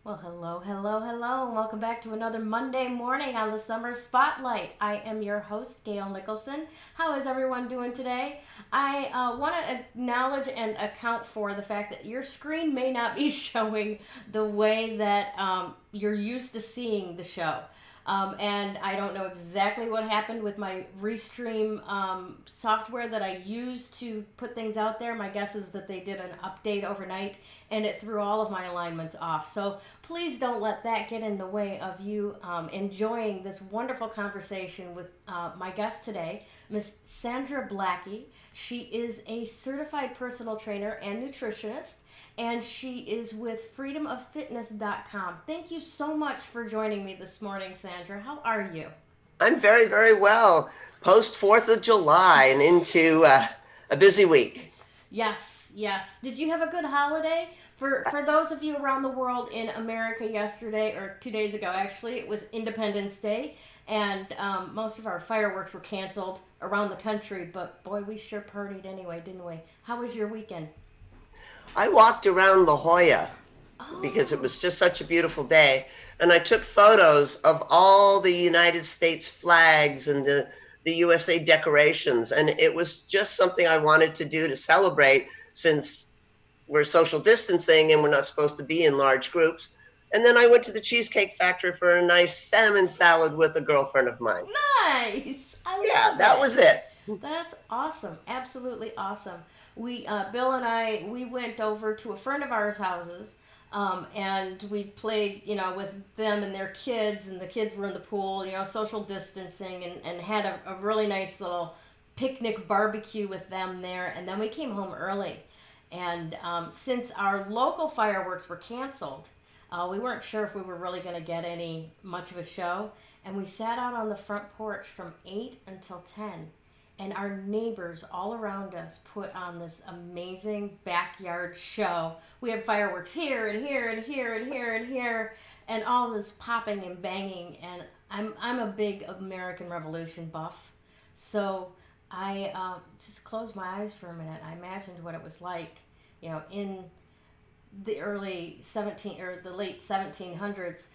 Well, hello, hello, hello, and welcome back to another Monday morning on the Summer Spotlight. I am your host, Gayle Nicholson. How is everyone doing today? I want to acknowledge and account for the fact that your screen may not be showing the way that you're used to seeing the show. And I don't know exactly what happened with my Restream software that I use to put things out there. My guess is that they did an update overnight and it threw all of my alignments off. So please don't let that get in the way of you enjoying this wonderful conversation with my guest today, Miss Sandra Blackie. She is a certified personal trainer and nutritionist, and she is with freedomoffitness.com. Thank you so much for joining me this morning, Sandra. How are you? I'm very, very well. Post 4th of July and into a busy week. Yes, yes. Did you have a good holiday? For those of you around the world, in America yesterday, or 2 days ago actually, it was Independence Day, and most of our fireworks were canceled around the country, but boy, we sure partied anyway, didn't we? How was your weekend? I walked around La Jolla because it Oh, was just such a beautiful day, and I took photos of all the United States flags and the USA decorations, and it was just something I wanted to do to celebrate since we're social distancing and we're not supposed to be in large groups. And then I went to the Cheesecake Factory for a nice salmon salad with a girlfriend of mine. nice. I Yeah, love that it. was it. That's awesome. Absolutely awesome. Bill and I, we went over to a friend of ours' houses, and we played, with them and their kids, and the kids were in the pool, social distancing, and had a really nice little picnic barbecue with them there. And then we came home early. And since our local fireworks were canceled, we weren't sure if we were really going to get any much of a show. And we sat out on the front porch from 8 until 10, and our neighbors all around us put on this amazing backyard show. We have fireworks here and here and here and here and here, and all this popping and banging. And I'm a big American Revolution buff, so I just closed my eyes for a minute. I imagined what it was like, in the early 17 or the late 1700s.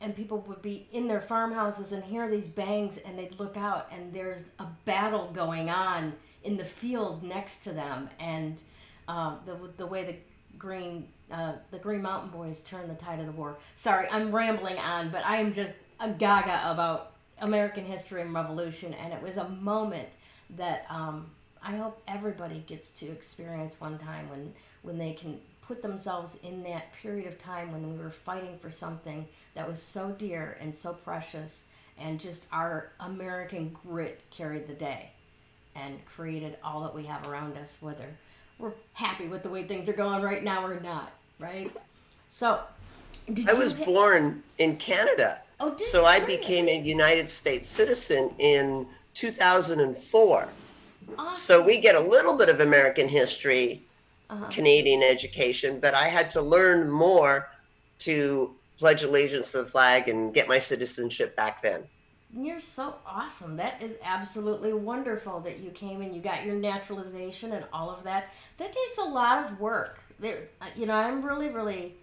And people would be in their farmhouses and hear these bangs, and they'd look out and there's a battle going on in the field next to them, and the way the Green Mountain Boys turned the tide of the war. Sorry, I'm rambling on, but I am just a gaga about American history and revolution, and it was a moment that I hope everybody gets to experience one time when they can put themselves in that period of time when we were fighting for something that was so dear and so precious, and just our American grit carried the day and created all that we have around us, whether we're happy with the way things are going right now or not, right? So, I did you was hit? born in Canada, Oh, did so you I really? became a United States citizen in 2004. So Awesome. we get a little bit of American history, Uh-huh. Canadian education, but I had to learn more to pledge allegiance to the flag and get my citizenship back then. You're so awesome. That is absolutely wonderful that you came and you got your naturalization and all of that. That takes a lot of work. I'm really, really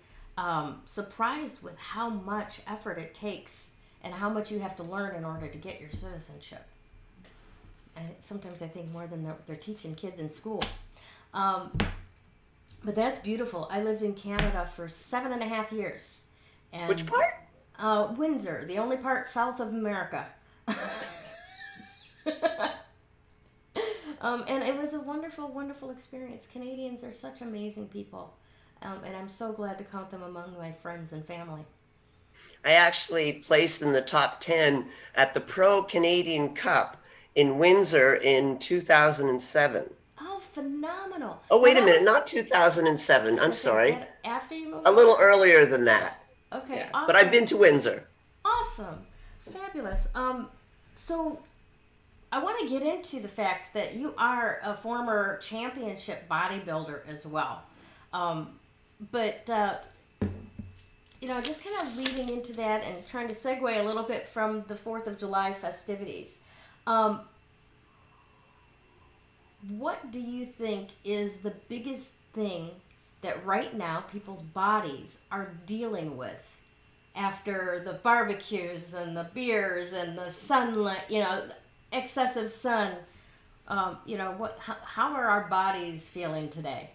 surprised with how much effort it takes and how much you have to learn in order to get your citizenship. And sometimes I think more than they're teaching kids in school. Um, but that's beautiful. I lived in Canada for 7.5 years, Which and part? Windsor, the only part south of America. And it was a wonderful, wonderful experience. Canadians are such amazing people, and I'm so glad to count them among my friends and family. I actually placed in the top 10 at the Pro Canadian Cup in Windsor in 2007. Oh, phenomenal! Oh, Now wait a that minute, was, not I 2007. was I'm gonna say, was sorry. that after you moved A over? little earlier than that. Okay, Yeah. But I've awesome, been to Windsor. awesome, fabulous. So I want to get into the fact that you are a former championship bodybuilder as well. Um, but just kind of leading into that and trying to segue a little bit from the 4th of July festivities. Um, what do you think is the biggest thing that right now people's bodies are dealing with after the barbecues and the beers and the sunlight, excessive sun. How are our bodies feeling today?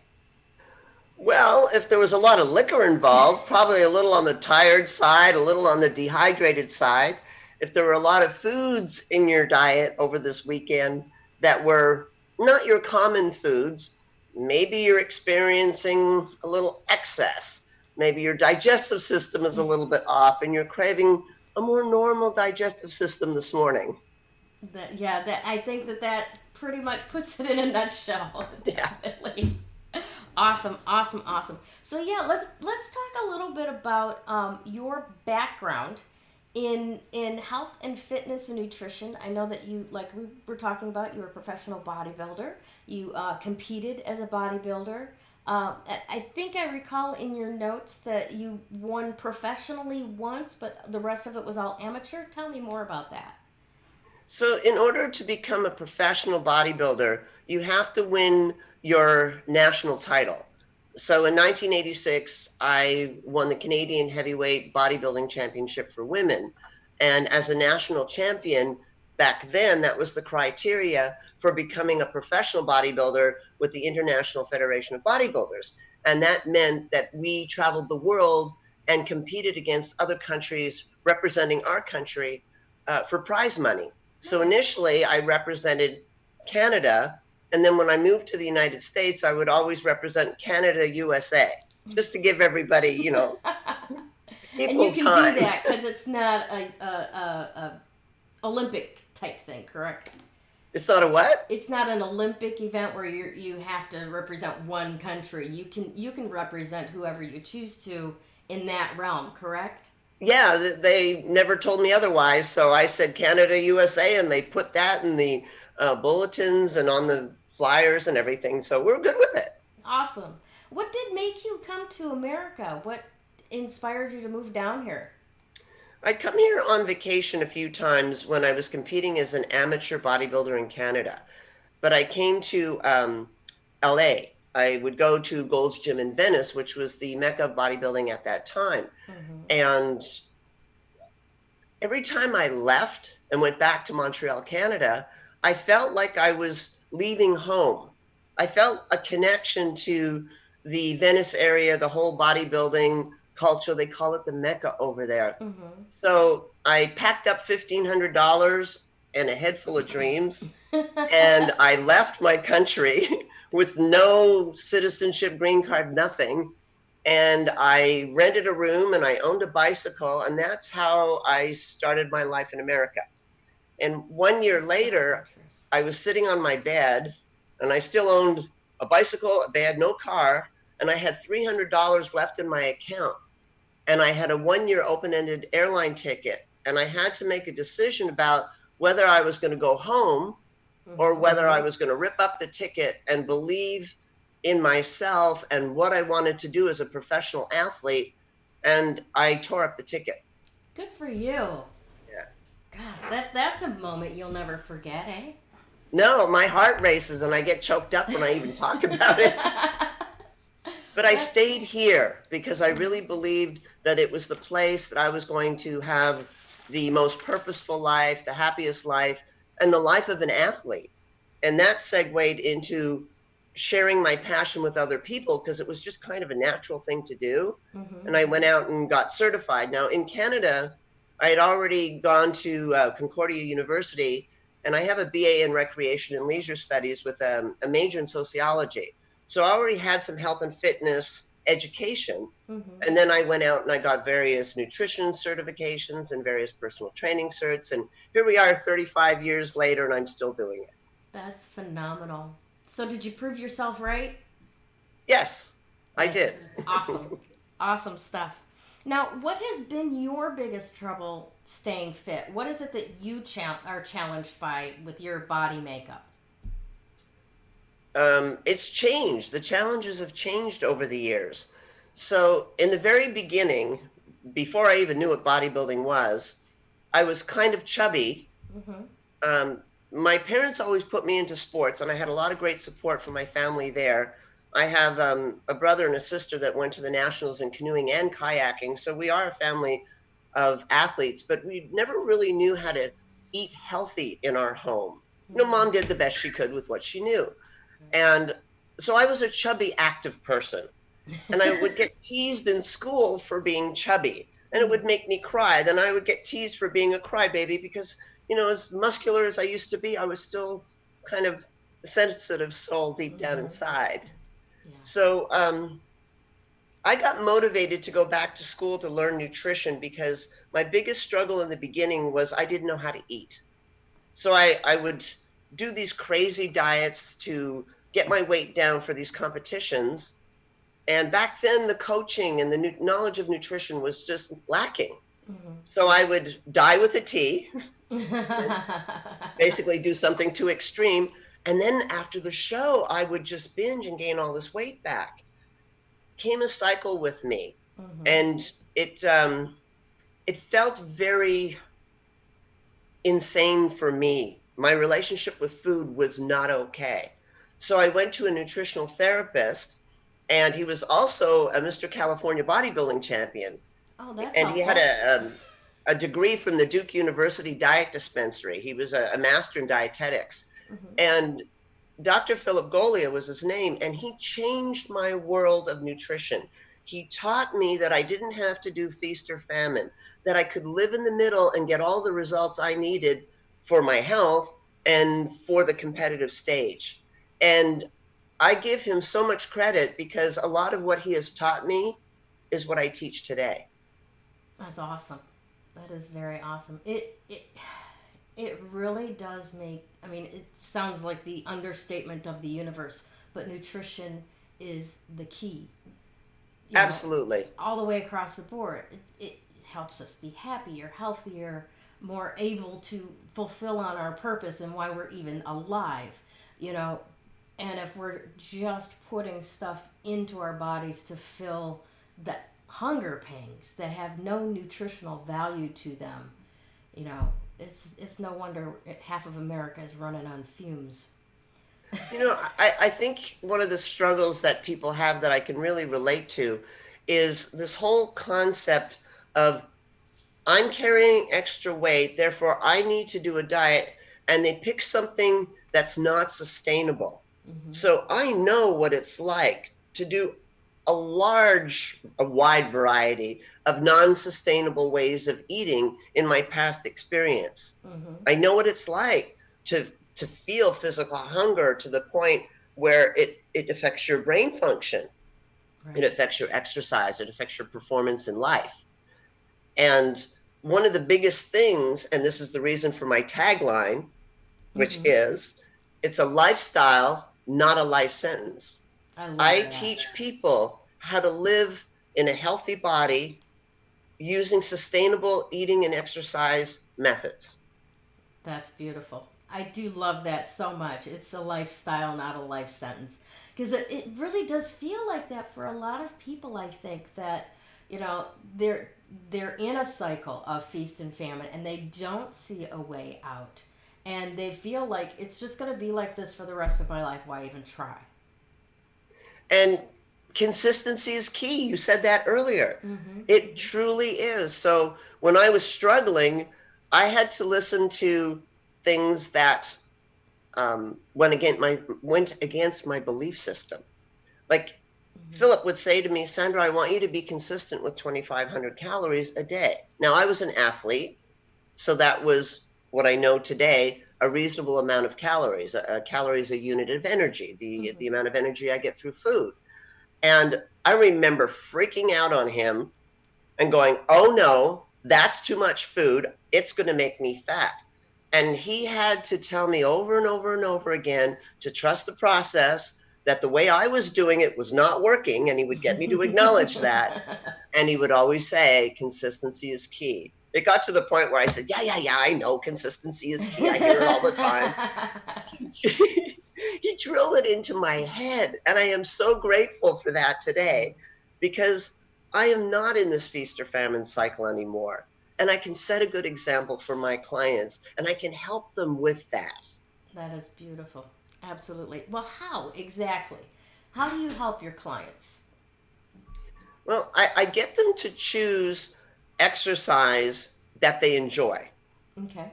Well, if there was a lot of liquor involved, probably a little on the tired side, a little on the dehydrated side. If there were a lot of foods in your diet over this weekend that were not your common foods, maybe you're experiencing a little excess. Maybe your digestive system is a little bit off and you're craving a more normal digestive system this morning. I think that pretty much puts it in a nutshell. Yeah. Definitely. Awesome, awesome, awesome. So yeah, let's talk a little bit about your background in health and fitness and nutrition. I know that you, like we were talking about, you're a professional bodybuilder. You competed as a bodybuilder. I think I recall in your notes that you won professionally once, but the rest of it was all amateur. Tell me more about that. So, in order to become a professional bodybuilder, you have to win your national title. So, in 1986, I won the Canadian Heavyweight Bodybuilding Championship for women. And as a national champion, back then, that was the criteria for becoming a professional bodybuilder with the International Federation of Bodybuilders. And that meant that we traveled the world and competed against other countries representing our country for prize money. So initially, I represented Canada, and then when I moved to the United States, I would always represent Canada, USA, just to give everybody, And you equal can time. do that because it's not a Olympic type thing, correct? It's not a what? It's not an Olympic event where you have to represent one country. You can represent whoever you choose to in that realm, correct? Yeah, they never told me otherwise. So I said Canada, USA, and they put that in the bulletins and on the flyers and everything. So we're good with it. Awesome. What did make you come to America? What inspired you to move down here? I'd come here on vacation a few times when I was competing as an amateur bodybuilder in Canada. But I came to LA. I would go to Gold's Gym in Venice, which was the mecca of bodybuilding at that time. Mm-hmm. And every time I left and went back to Montreal, Canada, I felt like I was leaving home. I felt a connection to the Venice area, the whole bodybuilding culture. They call it the mecca over there. Mm-hmm. So I packed up $1,500 and a head full of dreams, and I left my country with no citizenship, green card, nothing. And I rented a room and I owned a bicycle, and that's how I started my life in America. And 1 year later, I was sitting on my bed, and I still owned a bicycle, a bed, no car, and I had $300 left in my account. And I had a 1 year open-ended airline ticket, and I had to make a decision about whether I was going to go home or whether I was going to rip up the ticket and believe in myself and what I wanted to do as a professional athlete. And I tore up the ticket. Good for you. Yeah. Gosh, that's a moment you'll never forget, eh? No, my heart races and I get choked up when I even talk about it. But I stayed here because I really believed that it was the place that I was going to have the most purposeful life, the happiest life, and the life of an athlete. And that segued into sharing my passion with other people because it was just kind of a natural thing to do. Mm-hmm. And I went out and got certified. Now, in Canada, I had already gone to Concordia University, and I have a BA in Recreation and Leisure Studies with a major in sociology. So I already had some health and fitness education. Mm-hmm. And then I went out and I got various nutrition certifications and various personal training certs. And here we are 35 years later, and I'm still doing it. That's phenomenal. So did you prove yourself right? Yes, I That's did. Awesome. Awesome stuff. Now, what has been your biggest trouble staying fit? What is it that you are challenged by with your body makeup? It's changed. The challenges have changed over the years. So in the very beginning, before I even knew what bodybuilding was, I was kind of chubby. Mm-hmm. My parents always put me into sports, and I had a lot of great support from my family there. I have a brother and a sister that went to the nationals in canoeing and kayaking. So we are a family of athletes, but we never really knew how to eat healthy in our home. You know, mom did the best she could with what she knew. And so I was a chubby, active person. And I would get teased in school for being chubby. And it would make me cry. Then I would get teased for being a crybaby because, you know, as muscular as I used to be, I was still kind of a sensitive soul deep down inside. Yeah. So I got motivated to go back to school to learn nutrition because my biggest struggle in the beginning was I didn't know how to eat. So I would do these crazy diets to get my weight down for these competitions. And back then, the coaching and the knowledge of nutrition was just lacking. So I would die with a T, basically do something too extreme. And then after the show, I would just binge and gain all this weight back. Came a cycle with me, and it felt very insane for me. My relationship with food was not okay. So I went to a nutritional therapist, and he was also a Mr. California bodybuilding champion. Oh, that's And he had helpful. a degree from the Duke University Diet Dispensary. He was a master in dietetics. And Dr. Philip Golia was his name, and he changed my world of nutrition. He taught me that I didn't have to do feast or famine, that I could live in the middle and get all the results I needed for my health and for the competitive stage. And I give him so much credit because a lot of what he has taught me is what I teach today. That's awesome. That is very awesome. It really does make, I mean, it sounds like the understatement of the universe, but nutrition is the key. You know, Absolutely. all the way across the board. It helps us be happier, healthier, more able to fulfill on our purpose and why we're even alive. You know, and if we're just putting stuff into our bodies to fill the hunger pangs that have no nutritional value to them, you know, it's no wonder half of America is running on fumes. You know, I think one of the struggles that people have that I can really relate to is this whole concept of I'm carrying extra weight, therefore I need to do a diet, and they pick something that's not sustainable. So I know what it's like to do a wide variety of non-sustainable ways of eating in my past experience. I know what it's like to feel physical hunger to the point where it affects your brain function. It Right. affects your exercise. It affects your performance in life. And one of the biggest things, and this is the reason for my tagline, which is it's a lifestyle, not a life sentence. I love I that. teach people how to live in a healthy body using sustainable eating and exercise methods. That's beautiful. I do love that so much. It's a lifestyle, not a life sentence. Because it really does feel like that for a lot of people, I think, that, you know, they're in a cycle of feast and famine and they don't see a way out. And they feel like it's just going to be like this for the rest of my life. Why even try? And consistency is key. You said that earlier. It truly is. So when I was struggling, I had to listen to things that went against my belief system. Like Philip would say to me, Sandra, I want you to be consistent with 2,500 calories a day. Now, I was an athlete, so that was what I know today, a reasonable amount of calories. A calorie is a unit of energy, the amount of energy I get through food. And I remember freaking out on him and going, oh no, that's too much food. It's going to make me fat. And he had to tell me over and over and over again to trust the process, that the way I was doing it was not working. And he would get me to acknowledge that. And he would always say, consistency is key. It got to the point where I said, yeah, I know consistency is key. I hear it all the time. He drilled it into my head. And I am so grateful for that today because I am not in this feast or famine cycle anymore. And I can set a good example for my clients and I can help them with that. That is beautiful. Absolutely. Well, how exactly How do you help your clients? Well, I get them to choose exercise that they enjoy. Okay.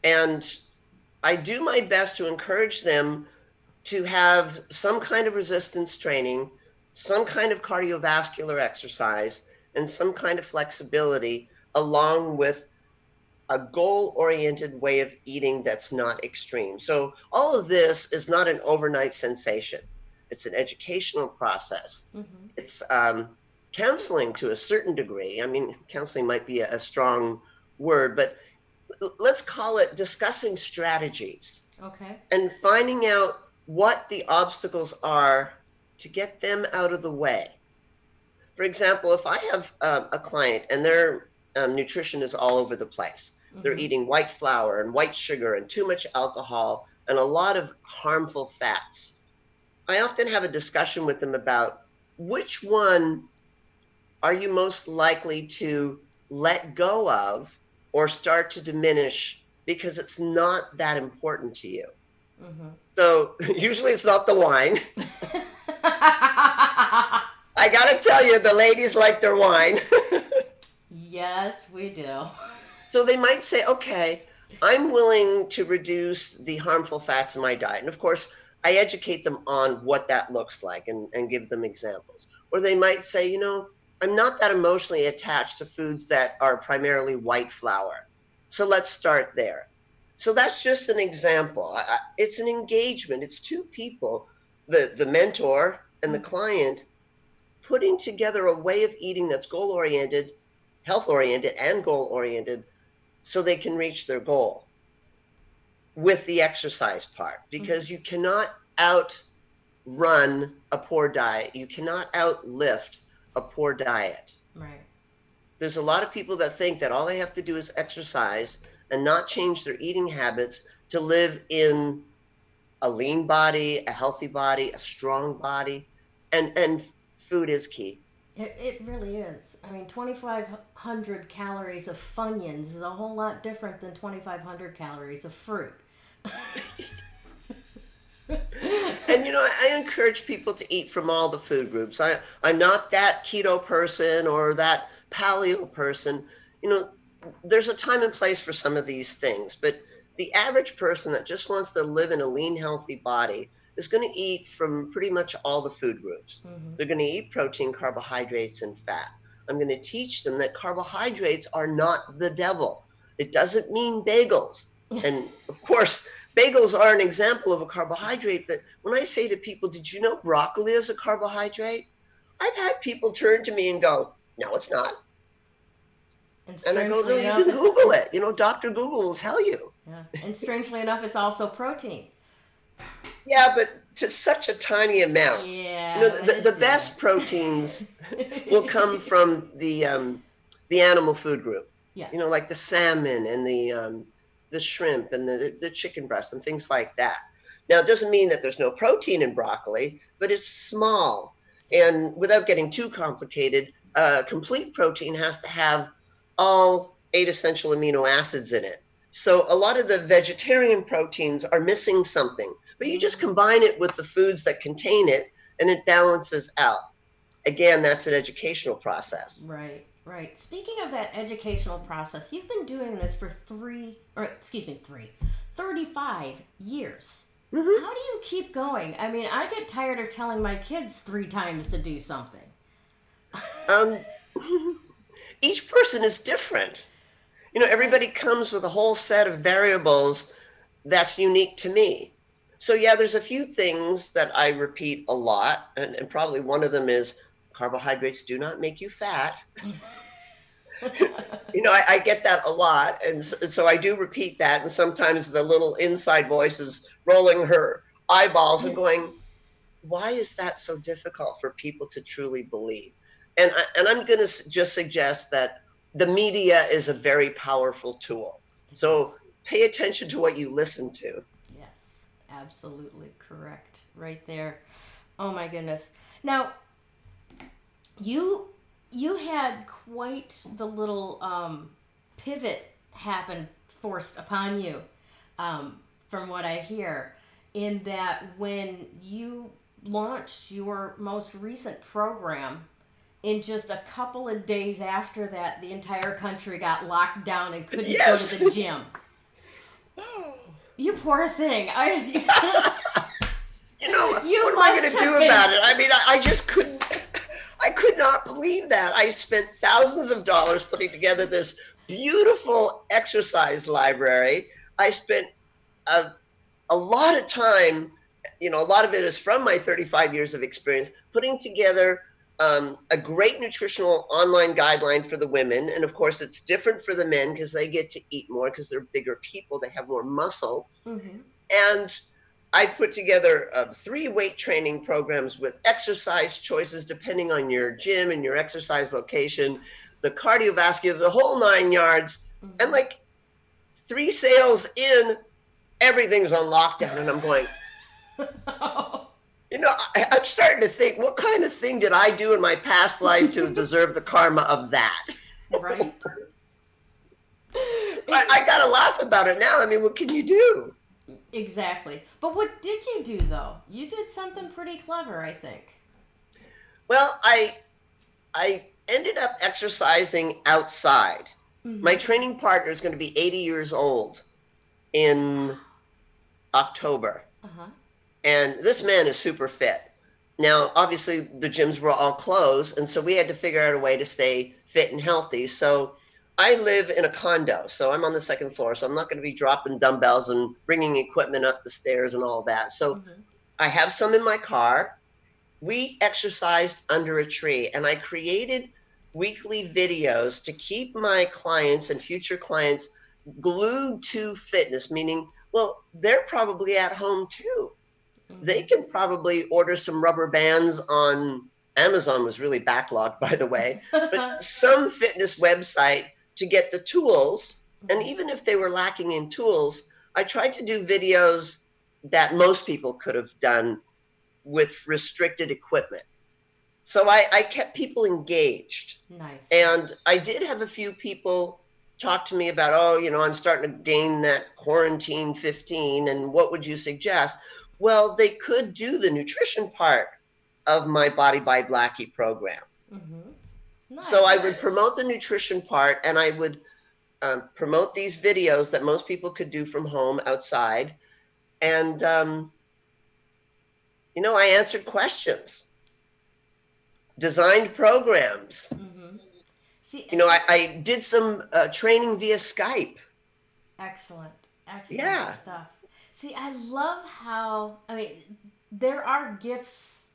And I do my best to encourage them to have some kind of resistance training, some kind of cardiovascular exercise, and some kind of flexibility, along with a goal oriented way of eating that's not extreme. So, all of this is not an overnight sensation, it's an educational process. Mm-hmm. It's counseling to a certain degree. I mean, counseling might be a strong word, but let's call it discussing strategies Okay. and finding out what the obstacles are to get them out of the way. For example, if I have a client and their nutrition is all over the place, they're Mm-hmm. eating white flour and white sugar and too much alcohol and a lot of harmful fats, I often have a discussion with them about which one are you most likely to let go of or start to diminish because it's not that important to you. Mm-hmm. So usually it's not the wine. I gotta tell you, the ladies like their wine. Yes, we do. So they might say, okay, I'm willing to reduce the harmful fats in my diet. And of course, I educate them on what that looks like and give them examples. Or they might say, I'm not that emotionally attached to foods that are primarily white flour. So let's start there. So that's just an example. It's an engagement. It's two people, the mentor and the client, putting together a way of eating that's goal oriented, health oriented, and goal oriented so they can reach their goal with the exercise part. Mm-hmm. Because you cannot outrun a poor diet, you cannot outlift a poor diet. Right. There's a lot of people that think that all they have to do is exercise and not change their eating habits to live in a lean body, a healthy body, a strong body, and food is key. It really is. I mean, 2,500 calories of Funyuns is a whole lot different than 2,500 calories of fruit. And I encourage people to eat from all the food groups. I'm not that keto person or that paleo person. You know, there's a time and place for some of these things, but the average person that just wants to live in a lean, healthy body is going to eat from pretty much all the food groups. Mm-hmm. They're going to eat protein, carbohydrates, and fat. I'm going to teach them that carbohydrates are not the devil. It doesn't mean bagels. And of course, bagels are an example of a carbohydrate, but when I say to people, did you know broccoli is a carbohydrate? I've had people turn to me and go, no, it's not. And And I go, no, strangely you enough, can it's Google it. Dr. Google will tell you. yeah. And strangely enough, it's also protein. Yeah, but to such a tiny amount. Yeah, but The it's best proteins will come yeah. from the animal food group. Yes. Like the salmon and the shrimp and the chicken breast and things like that. Now, it doesn't mean that there's no protein in broccoli, but it's small. And without getting too complicated, complete protein has to have all 8 essential amino acids in it. So a lot of the vegetarian proteins are missing something, but you just Mm. combine it with the foods that contain it and it balances out. Again, that's an educational process. Right, right. Speaking of that educational process, you've been doing this for 35 years. Mm-hmm. How do you keep going? I mean, I get tired of telling my kids 3 times to do something. Um, each person is different. Okay. Everybody comes with a whole set of variables that's unique to me. So, yeah, there's a few things that I repeat a lot, and probably one of them is carbohydrates do not make you fat. I get that a lot, and so I do repeat that, and sometimes the little inside voice is rolling her eyeballs and going, why is that so difficult for people to truly believe? And I'm going to just suggest that the media is a very powerful tool. It So is. pay attention to what you listen to. Yes, absolutely correct. Right there. Oh my goodness. Now, you you had quite the little pivot happen forced upon you, from what I hear, in that when you launched your most recent program, in just a couple of days after that, the entire country got locked down and couldn't go to Yes. the gym. You poor thing. You know, You what am I must going to have do been. about it? I mean, I just couldn't. I could not believe that. I spent thousands of dollars putting together this beautiful exercise library. I spent a, a lot of time, you know, a lot of it is from my 35 years of experience, putting together a great nutritional online guideline for the women. And of course, it's different for the men because they get to eat more because they're bigger people, they have more muscle. Mm-hmm. And I put together 3 weight training programs with exercise choices depending on your gym and your exercise location, the cardiovascular, the whole 9 yards. And Mm-hmm. like 3 sales in, everything's on lockdown. And I'm going, you know, I'm starting to think, what kind of thing did I do in my past life to deserve the karma of that? Right? I got to laugh about it now. I mean, what can you do? Exactly. But what did you do, though? You did something pretty clever, I think. Well, I ended up exercising outside. My Mm-hmm. training partner is going to be 80 years old in October. Uh-huh. And this man is super fit. Now, obviously, the gyms were all closed, and so we had to figure out a way to stay fit and healthy. So I live in a condo, so I'm on the second floor, so I'm not going to be dropping dumbbells and bringing equipment up the stairs and all that. So Mm-hmm. I have some in my car. We exercised under a tree, and I created weekly videos to keep my clients and future clients glued to fitness, meaning, well, they're probably at home too. They Mm-hmm. can probably order some rubber bands on Amazon, was really backlogged, by the way, but some fitness website to get the tools. And even if they were lacking in tools, I tried to do videos that most people could have done with restricted equipment. So I kept people engaged. Nice. And I did have a few people talk to me about, oh, you know, I'm starting to gain that quarantine 15, and what would you suggest? Well, they could do the nutrition part of my Body by Blackie program. Mm-hmm. So I Nice. would promote the nutrition part, and I would promote these videos that most people could do from home outside. And, you know, I answered questions, designed programs. Mm-hmm. See, You know, I did some training via Skype. excellent. Excellent Yeah. stuff. See, I love how, I mean, there are gifts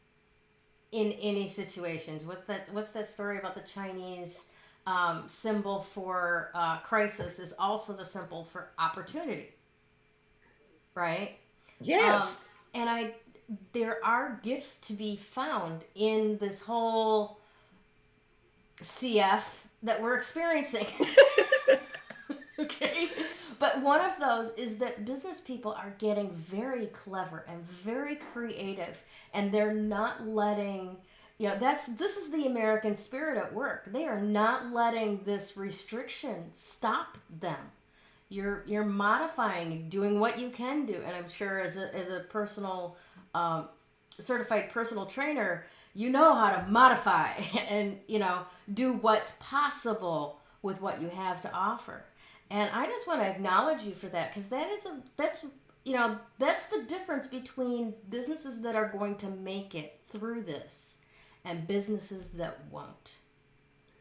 in any situations. What's that story about the Chinese symbol for crisis is also the symbol for opportunity, right? Um, Yes. and there are gifts to be found in this whole CF that we're experiencing. Okay? But one of those is that business people are getting very clever and very creative, and they're not letting, this is the American spirit at work. They are not letting this restriction stop them. You're modifying, doing what you can do, and I'm sure as a personal certified personal trainer, you know how to modify and do what's possible with what you have to offer. And I just want to acknowledge you for that, because that's the difference between businesses that are going to make it through this and businesses that won't.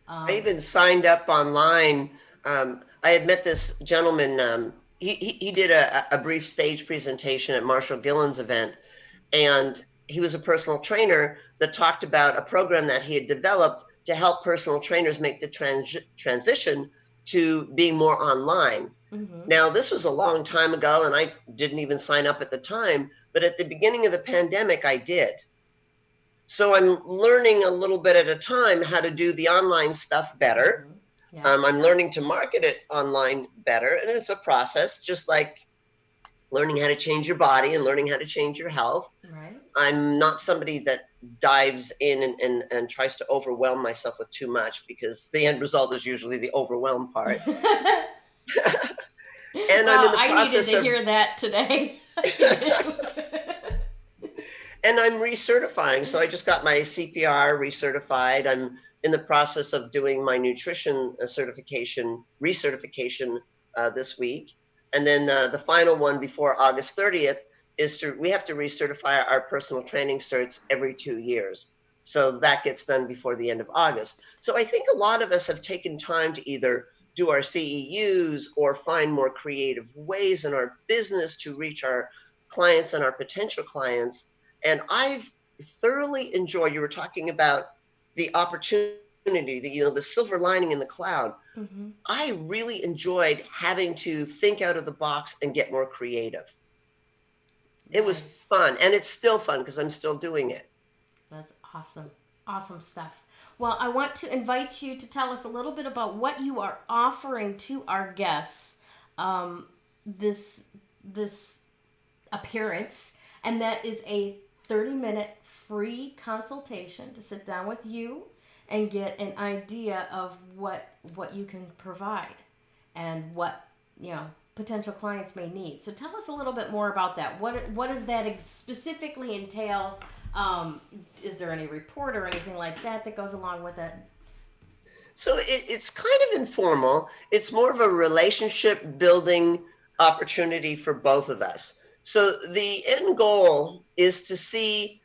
I even signed up online. I had met this gentleman. He did a brief stage presentation at Marshall Gillen's event, and he was a personal trainer that talked about a program that he had developed to help personal trainers make the transition to being more online. Mm-hmm. Now, this was a long time ago, and I didn't even sign up at the time, but at the beginning of the pandemic, I did. So I'm learning a little bit at a time how to do the online stuff better. Mm-hmm. Yeah. I'm learning to market it online better, and it's a process, just like learning how to change your body and learning how to change your health. Right. I'm not somebody that dives in and tries to overwhelm myself with too much, because the end result is usually the overwhelm part. And Wow, I'm in the I needed process to of hear that today. I And I'm recertifying. So I just got my CPR recertified. I'm in the process of doing my nutrition certification, recertification this week. And then the final one before August 30th we have to recertify our personal training certs every 2 years. So that gets done before the end of August. So I think a lot of us have taken time to either do our CEUs or find more creative ways in our business to reach our clients and our potential clients. And I've thoroughly enjoyed, you were talking about the opportunity, the silver lining in the cloud. Mm-hmm. I really enjoyed having to think out of the box and get more creative. It was Nice. fun, and it's still fun because I'm still doing it. That's awesome. Awesome stuff. Well, I want to invite you to tell us a little bit about what you are offering to our guests this appearance, and that is a 30-minute free consultation to sit down with you and get an idea of what you can provide and what potential clients may need. So tell us a little bit more about that. What does that specifically entail? Is there any report or anything like that goes along with it? So it's kind of informal. It's more of a relationship building opportunity for both of us. So the end goal is to see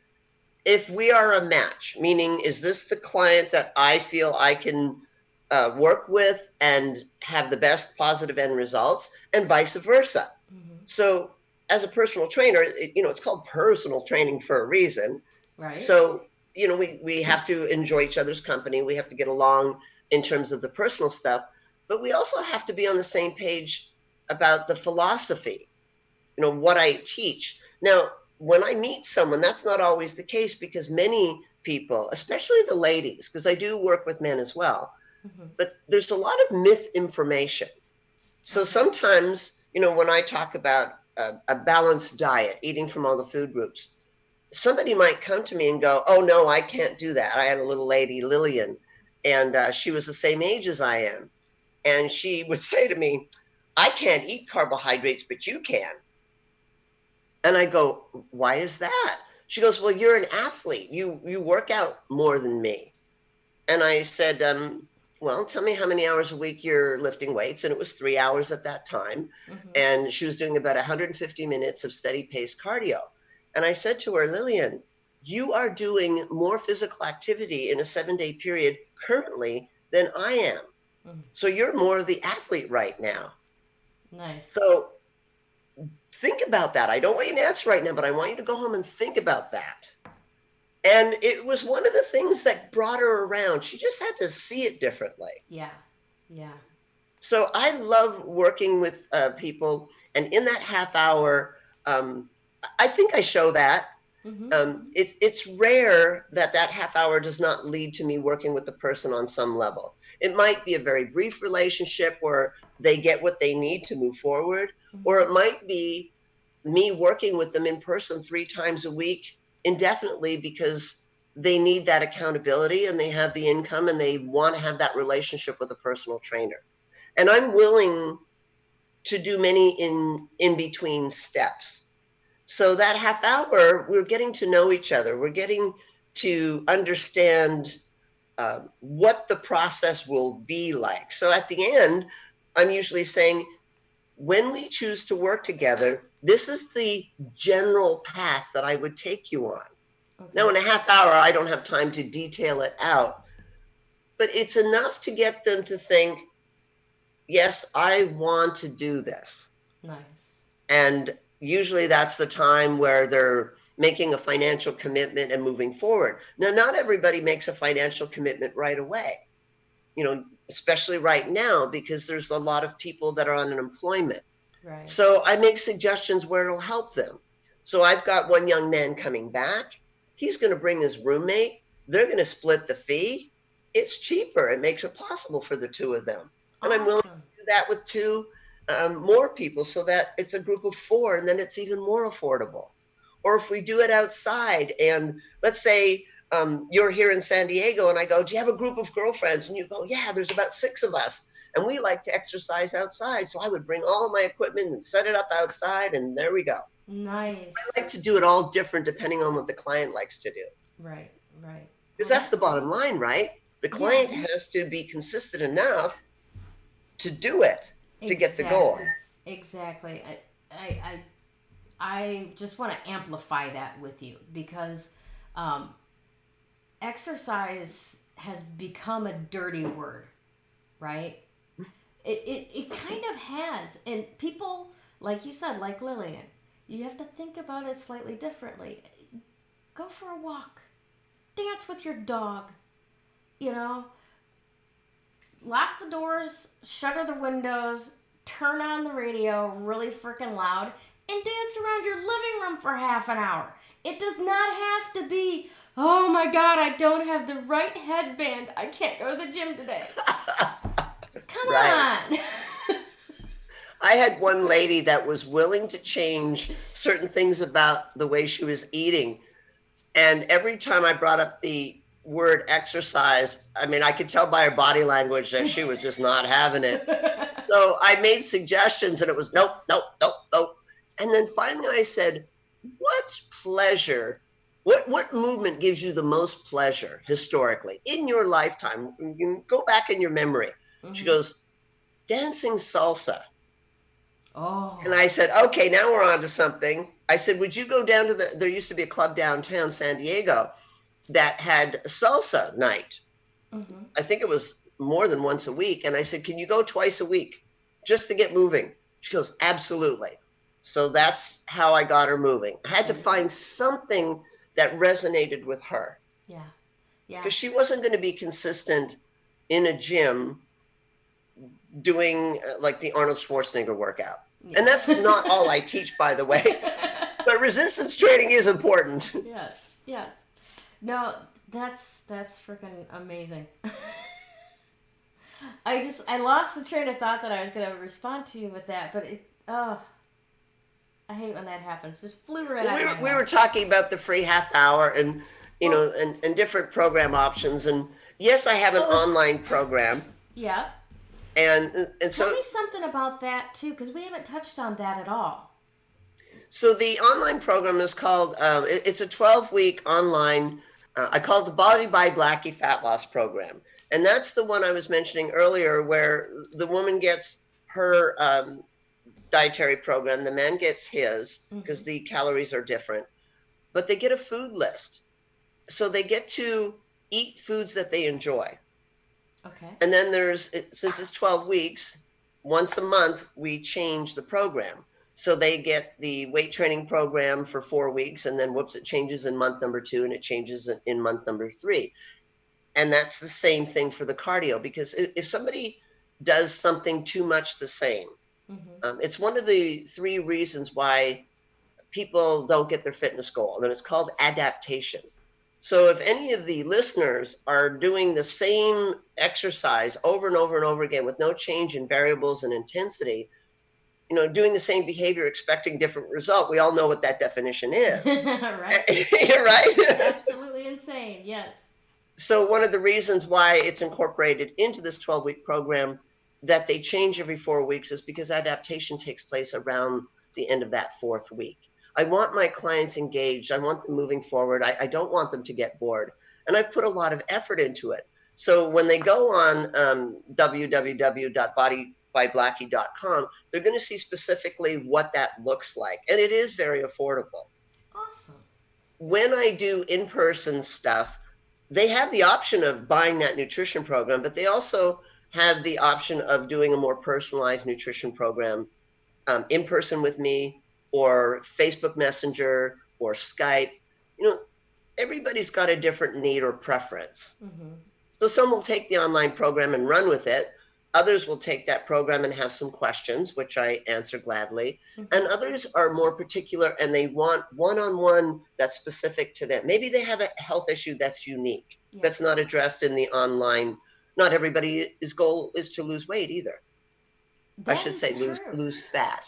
if we are a match, meaning is this the client that I feel I can work with and have the best positive end results, and vice versa. Mm-hmm. So as a personal trainer, it's called personal training for a reason. Right. So, we have to enjoy each other's company. We have to get along in terms of the personal stuff, but we also have to be on the same page about the philosophy, what I teach. Now, when I meet someone, that's not always the case because many people, especially the ladies, because I do work with men as well, Mm-hmm. but there's a lot of myth information. So Okay. sometimes, when I talk about a balanced diet, eating from all the food groups, somebody might come to me and go, oh, no, I can't do that. I had a little lady, Lillian, and she was the same age as I am. And she would say to me, I can't eat carbohydrates, but you can. And I go, why is that? She goes, well, you're an athlete. You work out more than me. And I said, well, tell me how many hours a week you're lifting weights. And it was 3 hours at that time. Mm-hmm. And she was doing about 150 minutes of steady pace cardio. And I said to her, Lillian, you are doing more physical activity in a 7-day period currently than I am. Mm. So you're more of the athlete right now. Nice. So think about that. I don't want you to answer right now, but I want you to go home and think about that. And it was one of the things that brought her around. She just had to see it differently. Yeah. Yeah. So I love working with people. And in that half hour, I think I show that. Mm-hmm. It's rare that half hour does not lead to me working with the person on some level. It might be a very brief relationship where they get what they need to move forward, Mm-hmm. or it might be me working with them in person 3 times a week indefinitely because they need that accountability and they have the income and they want to have that relationship with a personal trainer. And I'm willing to do many in between steps. So that half hour, we're getting to know each other. We're getting to understand what the process will be like. So at the end, I'm usually saying, when we choose to work together, this is the general path that I would take you on. Okay. Now, in a half hour, I don't have time to detail it out, but it's enough to get them to think, yes, I want to do this. Nice. And usually that's the time where they're making a financial commitment and moving forward. Now, not everybody makes a financial commitment right away, especially right now, because there's a lot of people that are on unemployment. Right. So I make suggestions where it'll help them. So I've got one young man coming back. He's going to bring his roommate. They're going to split the fee. It's cheaper. It makes it possible for the 2 of them. And Awesome. I'm willing to do that with 2 more people so that it's a group of 4 and then it's even more affordable. Or if we do it outside and let's say you're here in San Diego and I go, do you have a group of girlfriends? And you go, yeah, there's about 6 of us. And we like to exercise outside. So I would bring all of my equipment and set it up outside and there we go. Nice. I like to do it all different depending on what the client likes to do. Right, right. Because Well, that's the that's, bottom line, right? The yeah, client has to be consistent enough to do it to get the goal. exactly. Exactly. I, I just want to amplify that with you because um, exercise has become a dirty word, right? It kind of has. And people, like you said, like Lillian, you have to think about it slightly differently. Go for a walk, dance with your dog, you know, lock the doors, shutter the windows, turn on the radio really freaking loud, and dance around your living room for half an hour. It does not have to be, oh my god, I don't have the right headband. I can't go to the gym today. Come Right. on. I had one lady that was willing to change certain things about the way she was eating. And every time I brought up the word exercise, I mean, I could tell by her body language that she was just not having it. So I made suggestions and it was nope, nope, nope, nope. And then finally I said, what pleasure, what movement gives you the most pleasure historically in your lifetime? You can go back in your memory. She Mhm. goes, dancing salsa. And Oh. I said, okay, now we're on to something. I said, would you go down to there used to be a club downtown San Diego that had salsa night. Mhm. I think it was more than once a week. And I said, can you go twice a week just to get moving? She goes, absolutely. So that's how I got her moving. I had to There you go. find something that resonated with her Yeah. Yeah. because she wasn't going to be consistent in a gym doing like the Arnold Schwarzenegger workout. Yeah. And that's not all I teach, by the way. But resistance training is important. Yes. Yes. No, that's freaking amazing. I lost the train of thought that I was gonna respond to you with that, but I hate when that happens. Just flew right Well, out we of were, my we head. were talking about the free half hour and Well, and different program options. And yes, I have an oh, let's online program, yeah. and Tell so me something about that too, because we haven't touched on that at all. the online program is called it's a 12-week online. I call it the Body by Blackie Fat Loss Program, and that's the one I was mentioning earlier, where the woman gets her dietary program, the man gets his because Mm-hmm. the calories are different, but they get a food list. So they get to eat foods that they enjoy. Okay. And then since it's 12 weeks, once a month, we change the program. So they get the weight training program for 4 weeks, and then whoops, it changes in month number 2 and it changes in month number 3. And that's the same thing for the cardio because if somebody does something too much the same, Mm-hmm. it's one of the 3 reasons why people don't get their fitness goal, and it's called adaptation. So if any of the listeners are doing the same exercise over and over and over again with no change in variables and intensity, doing the same behavior, expecting different result, we all know what that definition is. Right. Right? Absolutely insane. Yes. So one of the reasons why it's incorporated into this 12-week program that they change every 4 weeks is because adaptation takes place around the end of that 4th week. I want my clients engaged. I want them moving forward. I don't want them to get bored. And I put a lot of effort into it. So when they go on www.bodybyblackie.com, they're going to see specifically what that looks like. And it is very affordable. Awesome. When I do in-person stuff, they have the option of buying that nutrition program, but they also have the option of doing a more personalized nutrition program in person with me or Facebook Messenger or Skype. You know, everybody's got a different need or preference. Mm-hmm. So some will take the online program and run with it. Others will take that program and have some questions, which I answer gladly. Mm-hmm. And others are more particular and they want one-on-one that's specific to them. Maybe they have a health issue that's unique, Yeah. that's not addressed in the online. Not everybody's goal is to lose weight either. I That should is say true. lose fat.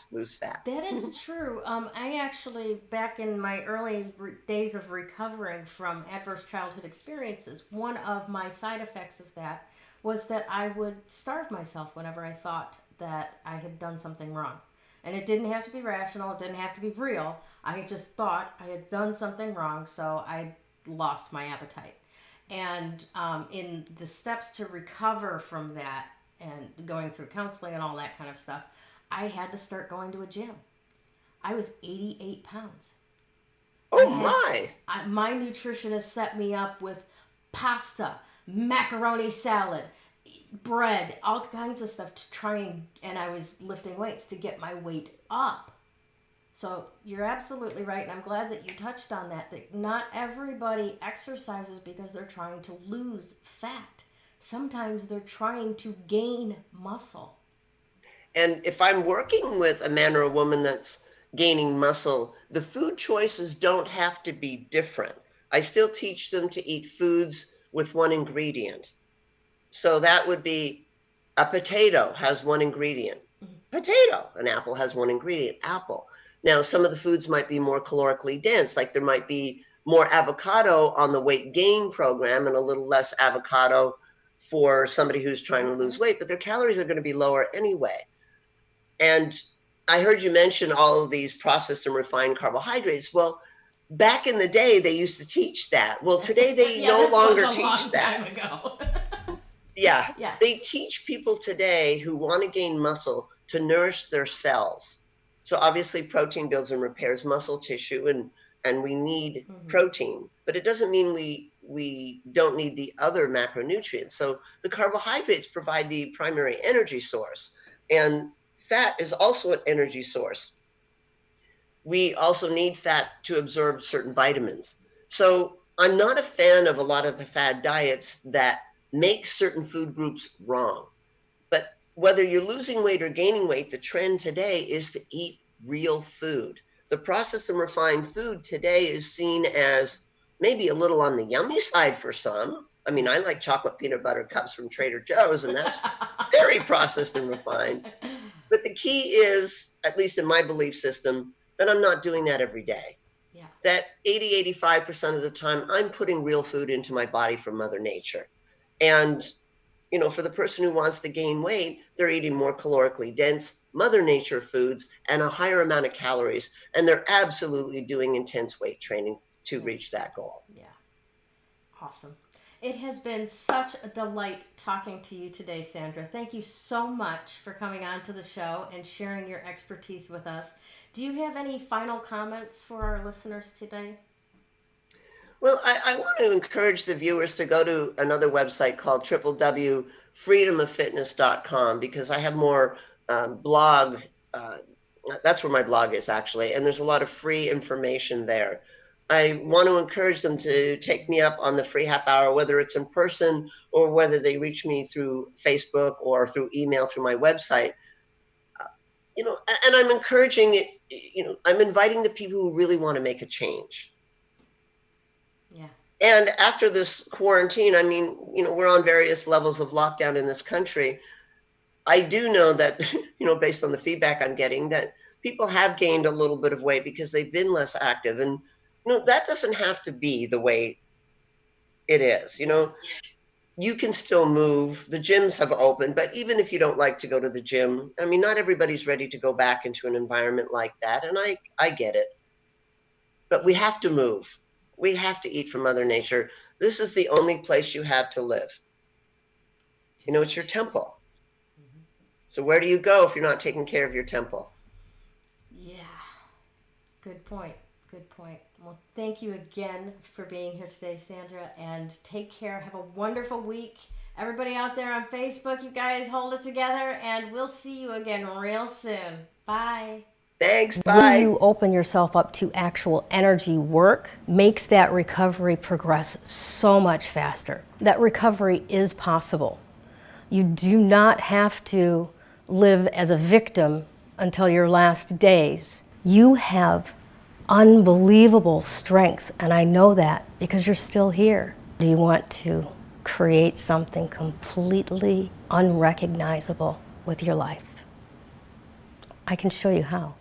That is true. I actually, back in my early days of recovering from adverse childhood experiences, one of my side effects of that was that I would starve myself whenever I thought that I had done something wrong. And it didn't have to be rational. It didn't have to be real. I just thought I had done something wrong, so I lost my appetite. And in the steps to recover from that and going through counseling and all that kind of stuff, I had to start going to a gym. I was 88 pounds. Oh my! My nutritionist set me up with pasta, macaroni salad, bread, all kinds of stuff to try and I was lifting weights to get my weight up. So you're absolutely right, and I'm glad that you touched on that not everybody exercises because they're trying to lose fat. Sometimes they're trying to gain muscle. And if I'm working with a man or a woman that's gaining muscle, the food choices don't have to be different. I still teach them to eat foods with one ingredient. So that would be a potato has one ingredient. Potato. An apple has one ingredient. Apple. Now, some of the foods might be more calorically dense, like there might be more avocado on the weight gain program and a little less avocado for somebody who's trying to lose weight, but their calories are going to be lower anyway. And I heard you mention all of these processed and refined carbohydrates. Well, back in the day, they used to teach that. Well, today they no longer teach that. Time ago. Yeah. They teach people today who want to gain muscle to nourish their cells. So obviously protein builds and repairs muscle tissue, and we need protein, but it doesn't mean we don't need the other macronutrients. So the carbohydrates provide the primary energy source, and fat is also an energy source. We also need fat to absorb certain vitamins. So I'm not a fan of a lot of the fad diets that make certain food groups wrong. But whether you're losing weight or gaining weight, the trend today is to eat real food. The processed and refined food today is seen as maybe a little on the yummy side for some. I mean, I like chocolate peanut butter cups from Trader Joe's, and that's very processed and refined. But the key is, at least in my belief system, that I'm not doing that every day. Yeah. That 80-85% of the time, I'm putting real food into my body from Mother Nature. And you know, for the person who wants to gain weight, they're eating more calorically dense Mother Nature foods and a higher amount of calories. And they're absolutely doing intense weight training to reach that goal. Yeah. Awesome. It has been such a delight talking to you today, Sandra. Thank you so much for coming on to the show and sharing your expertise with us. Do you have any final comments for our listeners today? Well, I want to encourage the viewers to go to another website called www.freedomoffitness.com, because I have more blog. That's where my blog is, actually. And there's a lot of free information there. I want to encourage them to take me up on the free half hour, whether it's in person or whether they reach me through Facebook or through email through my website. You know, and I'm encouraging it, you know, I'm inviting the people who really want to make a change. Yeah. And after this quarantine, I mean, you know, we're on various levels of lockdown in this country. I do know that, you know, based on the feedback I'm getting, that people have gained a little bit of weight because they've been less active. And, you know, that doesn't have to be the way it is. You know, you can still move. The gyms have opened, but even if you don't like to go to the gym, I mean, not everybody's ready to go back into an environment like that. And I get it. But we have to move. We have to eat from Mother Nature. This is the only place you have to live. You know, it's your temple. Mm-hmm. So where do you go if you're not taking care of your temple? Yeah. Good point. Good point. Well, thank you again for being here today, Sandra, and take care. Have a wonderful week. Everybody out there on Facebook, you guys hold it together, and we'll see you again real soon. Bye. Thanks, bye. When you open yourself up to actual energy work, makes that recovery progress so much faster. That recovery is possible. You do not have to live as a victim until your last days. You have unbelievable strength, and I know that because you're still here. Do you want to create something completely unrecognizable with your life? I can show you how.